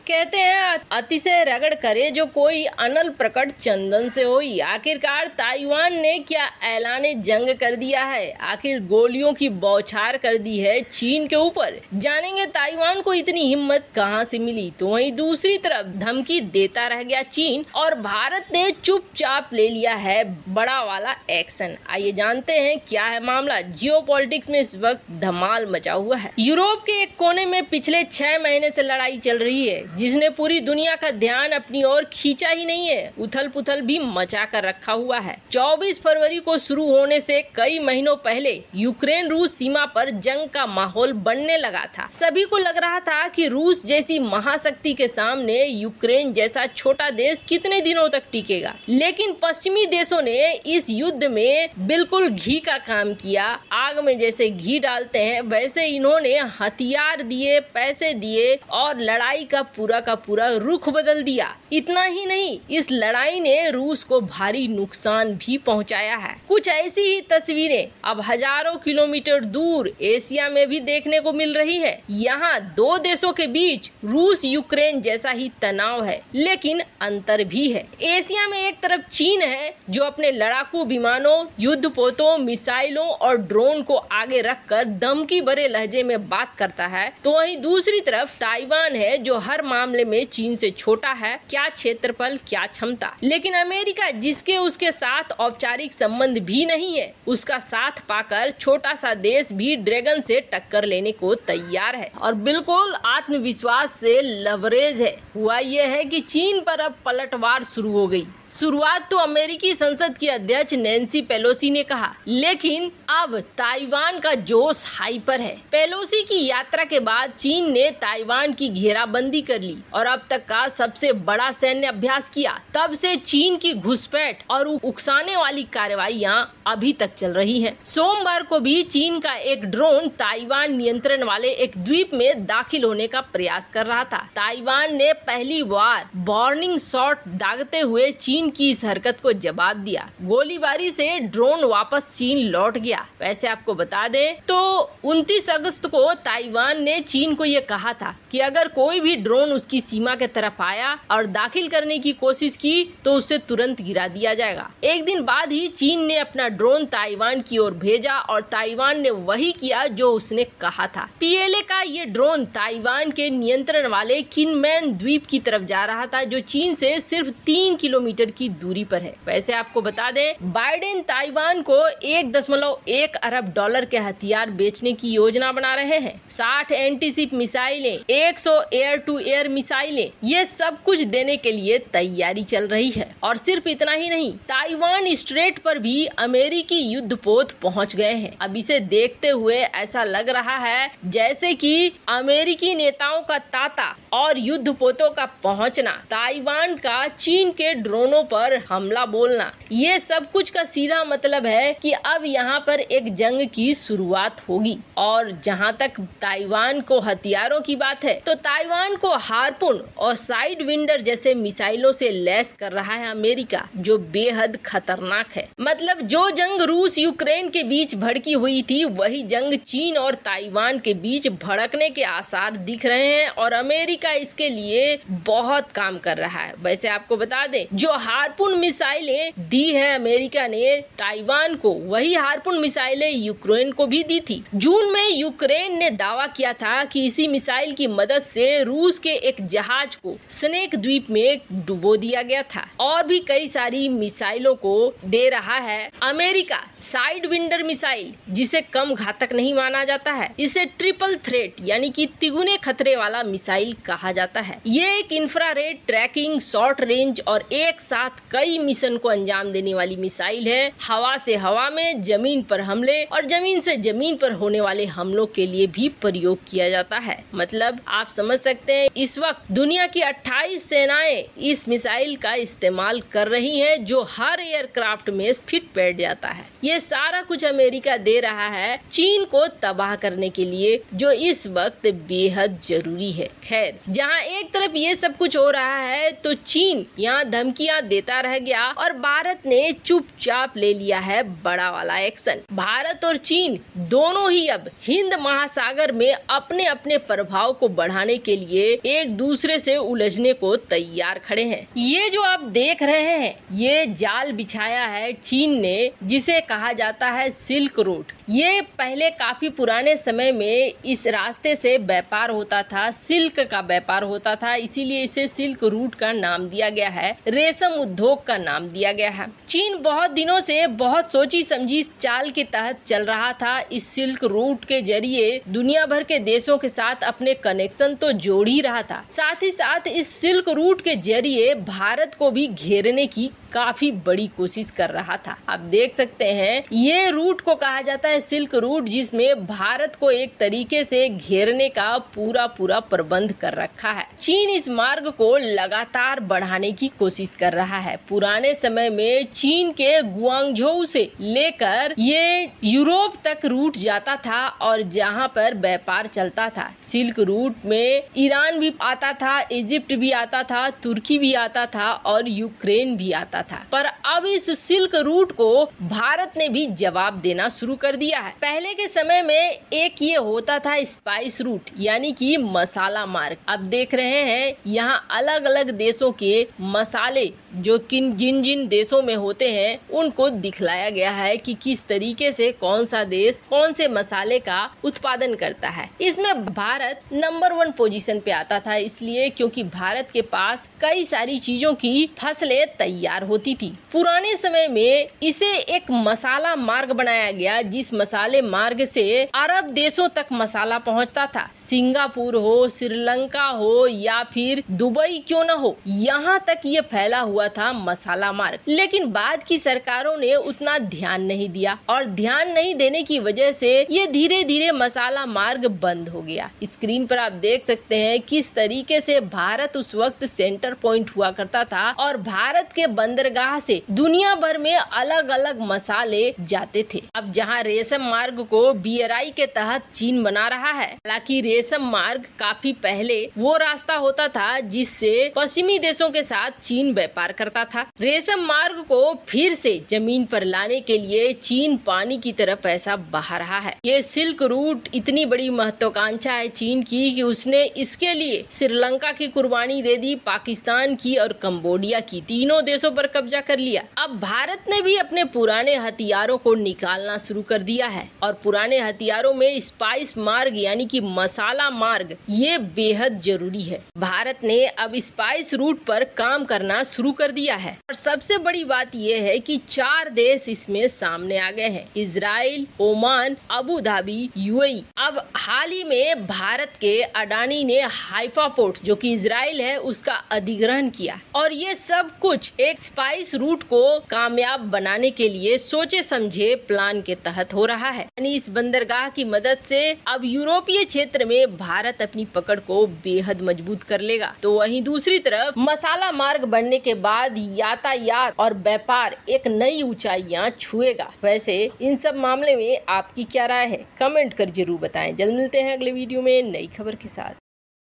कहते हैं अतिशय रगड़ करे जो कोई अनल प्रकट चंदन से होई। आखिरकार ताइवान ने क्या ऐलाने जंग कर दिया है, आखिर गोलियों की बौछार कर दी है चीन के ऊपर। जानेंगे ताइवान को इतनी हिम्मत कहां से मिली। तो वहीं दूसरी तरफ धमकी देता रह गया चीन और भारत ने चुपचाप ले लिया है बड़ा वाला एक्शन। आइए जानते हैं क्या है मामला। जियोपॉलिटिक्स में इस वक्त धमाल मचा हुआ है। यूरोप के एक कोने में पिछले 6 महीने से लड़ाई चल रही है जिसने पूरी दुनिया का ध्यान अपनी ओर खींचा ही नहीं है, उथल पुथल भी मचा कर रखा हुआ है। 24 फरवरी को शुरू होने से कई महीनों पहले यूक्रेन रूस सीमा पर जंग का माहौल बनने लगा था। सभी को लग रहा था कि रूस जैसी महाशक्ति के सामने यूक्रेन जैसा छोटा देश कितने दिनों तक टिकेगा, लेकिन पश्चिमी देशों ने इस युद्ध में बिल्कुल घी का काम किया। आग में जैसे घी डालते हैं वैसे इन्होंने हथियार दिए, पैसे दिए और लड़ाई का पूरा रुख बदल दिया। इतना ही नहीं, इस लड़ाई ने रूस को भारी नुकसान भी पहुंचाया है। कुछ ऐसी ही तस्वीरें अब हजारों किलोमीटर दूर एशिया में भी देखने को मिल रही है। यहाँ दो देशों के बीच रूस यूक्रेन जैसा ही तनाव है, लेकिन अंतर भी है। एशिया में एक तरफ चीन है जो अपने लड़ाकू विमानों, युद्धपोतों, मिसाइलों और ड्रोन को आगे रखकर धमकी भरे लहजे में बात करता है, तो वहीं दूसरी तरफ ताइवान है जो हर मामले में चीन से छोटा है। क्या क्षेत्रफल, क्या क्षमता, लेकिन अमेरिका जिसके उसके साथ औपचारिक संबंध भी नहीं है, उसका साथ पाकर छोटा सा देश भी ड्रैगन से टक्कर लेने को तैयार है और बिल्कुल आत्मविश्वास से लवरेज है। हुआ ये है कि चीन पर अब पलटवार शुरू हो गई। शुरुआत तो अमेरिकी संसद की अध्यक्ष नैन्सी पेलोसी ने कहा, लेकिन अब ताइवान का जोश हाई पर है। पेलोसी की यात्रा के बाद चीन ने ताइवान की घेराबंदी कर ली और अब तक का सबसे बड़ा सैन्य अभ्यास किया। तब से चीन की घुसपैठ और उकसाने वाली कार्रवाइयां अभी तक चल रही हैं। सोमवार को भी चीन का एक ड्रोन ताइवान नियंत्रण वाले एक द्वीप में दाखिल होने का प्रयास कर रहा था। ताइवान ने पहली बार वार्निंग शॉट दागते हुए चीन की इस हरकत को जवाब दिया। गोलीबारी से ड्रोन वापस चीन लौट गया। वैसे आपको बता दें तो 29 अगस्त को ताइवान ने चीन को ये कहा था कि अगर कोई भी ड्रोन उसकी सीमा के तरफ आया और दाखिल करने की कोशिश की तो उसे तुरंत गिरा दिया जाएगा। एक दिन बाद ही चीन ने अपना ड्रोन ताइवान की ओर भेजा और ताइवान ने वही किया जो उसने कहा था। पीएलए का ये ड्रोन ताइवान के नियंत्रण वाले किनमैन द्वीप की तरफ जा रहा था जो चीन से सिर्फ 3 किलोमीटर की दूरी पर है। वैसे आपको बता दें बाइडेन ताइवान को $1.1 अरब के हथियार बेचने की योजना बना रहे हैं। 60 एंटीशिप मिसाइलें, 100 एयर टू एयर मिसाइलें, ये सब कुछ देने के लिए तैयारी चल रही है। और सिर्फ इतना ही नहीं, ताइवान स्ट्रेट पर भी अमेरिकी युद्धपोत पहुंच गए हैं। अब इसे देखते हुए ऐसा लग रहा है जैसे कि अमेरिकी नेताओं का ताता और युद्धपोतों का पहुंचना, ताइवान का चीन के ड्रोनों पर हमला बोलना, ये सब कुछ का सीधा मतलब है कि अब यहाँ पर एक जंग की शुरुआत होगी। और जहाँ तक ताइवान को हथियारों की बात है तो ताइवान को हार्पून और साइड विंडर जैसे मिसाइलों से लैस कर रहा है अमेरिका, जो बेहद खतरनाक है। मतलब जो जंग रूस यूक्रेन के बीच भड़की हुई थी वही जंग चीन और ताइवान के बीच भड़कने के आसार दिख रहे हैं और अमेरिका इसके लिए बहुत काम कर रहा है। वैसे आपको बता दें जो हार्पून मिसाइलें दी है अमेरिका ने ताइवान को, वही हार्पून मिसाइलें यूक्रेन को भी दी थी। जून में यूक्रेन ने दावा किया था कि इसी मिसाइल की मदद से रूस के एक जहाज को स्नेक द्वीप में डुबो दिया गया था। और भी कई सारी मिसाइलों को दे रहा है अमेरिका। साइड विंडर मिसाइल, जिसे कम घातक नहीं माना जाता है, इसे ट्रिपल थ्रेट यानी कि तिगुने खतरे वाला मिसाइल कहा जाता है। ये एक इंफ्रारेड ट्रैकिंग, शॉर्ट रेंज और एक साथ कई मिशन को अंजाम देने वाली मिसाइल है। हवा से हवा में, जमीन पर हमले और जमीन से जमीन पर होने वाले हमलों के लिए भी प्रयोग किया जाता है। मतलब आप समझ सकते हैं इस वक्त दुनिया की 28 सेनाएं इस मिसाइल का इस्तेमाल कर रही हैं जो हर एयरक्राफ्ट में फिट बैठ जाता है। ये सारा कुछ अमेरिका दे रहा है चीन को तबाह करने के लिए, जो इस वक्त बेहद जरूरी है। खैर, जहाँ एक तरफ ये सब कुछ हो रहा है तो चीन यहाँ धमकियाँ देता रह गया और भारत ने चुपचाप ले लिया है बड़ा वाला एक्शन। भारत और चीन दोनों ही अब हिंद महासागर में अपने अपने प्रभाव को बढ़ाने के लिए एक दूसरे से उलझने को तैयार खड़े हैं। ये जो आप देख रहे हैं, ये जाल बिछाया है चीन ने, जिसे कहा जाता है सिल्क रोड। ये पहले काफी पुराने समय में इस रास्ते से व्यापार होता था, सिल्क का व्यापार होता था, इसीलिए इसे सिल्क रूट का नाम दिया गया है, रेशम उद्योग का नाम दिया गया है। चीन बहुत दिनों से बहुत सोची समझी चाल के तहत चल रहा था। इस सिल्क रूट के जरिए दुनिया भर के देशों के साथ अपने कनेक्शन तो जोड़ ही रहा था, साथ ही साथ इस सिल्क रूट के जरिए भारत को भी घेरने की काफी बड़ी कोशिश कर रहा था। आप देख सकते हैं, ये रूट को कहा जाता है सिल्क रूट, जिसमें भारत को एक तरीके से घेरने का पूरा प्रबंध कर रखा है। चीन इस मार्ग को लगातार बढ़ाने की कोशिश कर रहा है। पुराने समय में चीन के गुआंगझोउ से लेकर ये यूरोप तक रूट जाता था और जहां पर व्यापार चलता था। सिल्क रूट में ईरान भी आता था, इजिप्ट भी आता था, तुर्की भी आता था और यूक्रेन भी आता था। पर अब इस सिल्क रूट को भारत ने भी जवाब देना शुरू कर दिया है। पहले के समय में एक ये होता था स्पाइस रूट, यानी कि मसाला मार्ग। अब देख रहे हैं यहाँ अलग अलग देशों के मसाले जो जिन जिन देशों में होते हैं उनको दिखलाया गया है कि किस तरीके से कौन सा देश कौन से मसाले का उत्पादन करता है। इसमें भारत नंबर 1 पोजीशन पे आता था, इसलिए क्योंकि भारत के पास कई सारी चीजों की फसलें तैयार होती थी। पुराने समय में इसे एक मसाला मार्ग बनाया गया, जिस मसाले मार्ग से अरब देशों तक मसाला पहुंचता था। सिंगापुर हो, श्रीलंका हो या फिर दुबई क्यों न हो, यहाँ तक ये फैला हुआ था मसाला मार्ग। लेकिन बाद की सरकारों ने उतना ध्यान नहीं दिया और ध्यान नहीं देने की वजह से ये धीरे धीरे मसाला मार्ग बंद हो गया। स्क्रीन पर आप देख सकते हैं किस तरीके से भारत उस वक्त सेंटर पॉइंट हुआ करता था और भारत के बंदरगाह से दुनिया भर में अलग अलग मसाले जाते थे। अब जहाँ रेशम मार्ग को BRI के तहत चीन बना रहा है, हालांकि रेशम मार्ग काफी पहले वो रास्ता होता था जिससे पश्चिमी देशों के साथ चीन व्यापार करता था। रेशम मार्ग को फिर से जमीन पर लाने के लिए चीन पानी की तरफ पैसा बहा रहा है। ये सिल्क रूट इतनी बड़ी महत्वाकांक्षा है चीन की कि उसने इसके लिए श्रीलंका की कुर्बानी दे दी, पाकिस्तान की और कंबोडिया की, तीनों देशों पर कब्जा कर लिया। अब भारत ने भी अपने पुराने हथियारों को निकालना शुरू कर दिया है और पुराने हथियारों में स्पाइस मार्ग यानी कि मसाला मार्ग ये बेहद जरूरी है। भारत ने अब स्पाइस रूट पर काम करना शुरू कर दिया है और सबसे बड़ी बात यह है कि 4 देश इसमें सामने आ गए हैं, Israel, Oman, Abu Dhabi, UAE। अब हाल ही में भारत के अडानी ने हाइफा पोर्ट जो कि इजराइल है उसका अधिग्रहण किया और ये सब कुछ एक स्पाइस रूट को कामयाब बनाने के लिए सोचे समझे प्लान के तहत हो रहा है। यानी इस बंदरगाह की मदद से अब यूरोपीय क्षेत्र में भारत अपनी पकड़ को बेहद मजबूत कर लेगा। तो वहीं दूसरी तरफ मसाला मार्ग बनने के बाद यातायात और व्यापार एक नई ऊंचाइयां छुएगा। वैसे इन सब मामले में आपकी क्या राय है, कमेंट कर जरूर बताएं। जल्द मिलते हैं अगले वीडियो में नई खबर के साथ।